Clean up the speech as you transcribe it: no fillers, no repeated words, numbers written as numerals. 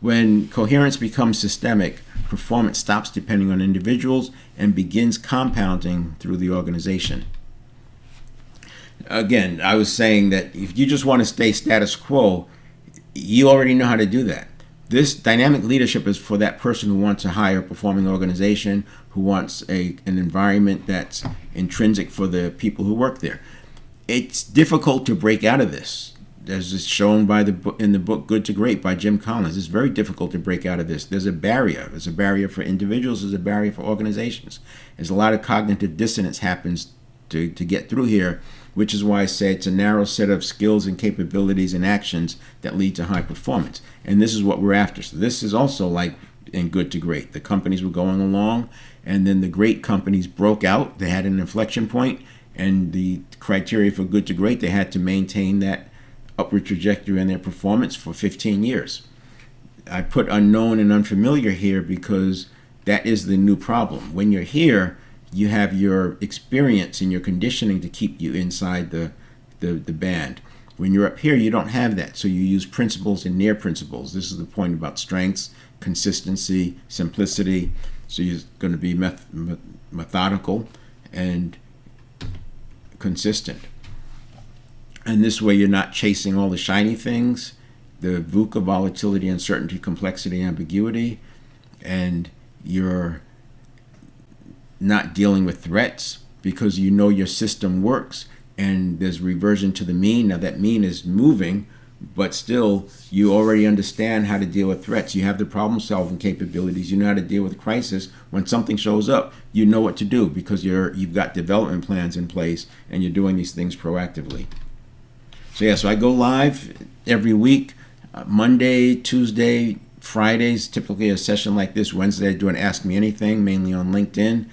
When coherence becomes systemic, performance stops depending on individuals and begins compounding through the organization. Again, I was saying that if you just want to stay status quo, you already know how to do that. This dynamic leadership is for that person who wants a higher performing organization, who wants an environment that's intrinsic for the people who work there. It's difficult to break out of this. As is shown in the book Good to Great by Jim Collins, it's very difficult to break out of this. There's a barrier. There's a barrier for individuals. There's a barrier for organizations. There's a lot of cognitive dissonance happens to get through here, which is why I say it's a narrow set of skills and capabilities and actions that lead to high performance. And this is what we're after. So this is also like in Good to Great. The companies were going along, and then the great companies broke out. They had an inflection point, and the criteria for Good to Great, they had to maintain that upward trajectory in their performance for 15 years. I put unknown and unfamiliar here because that is the new problem. When you're here, you have your experience and your conditioning to keep you inside the band. When you're up here, you don't have that. So you use principles and near principles. This is the point about strengths, consistency, simplicity. So you're going to be methodical and consistent. And this way you're not chasing all the shiny things, the VUCA, volatility, uncertainty, complexity, ambiguity, and you're not dealing with threats because you know your system works and there's reversion to the mean. Now that mean is moving, but still you already understand how to deal with threats. You have the problem solving capabilities. You know how to deal with crisis. When something shows up, you know what to do because you've got development plans in place and you're doing these things proactively. So I go live every week, Monday, Tuesday, Fridays, typically a session like this. Wednesday I do an Ask Me Anything, mainly on LinkedIn.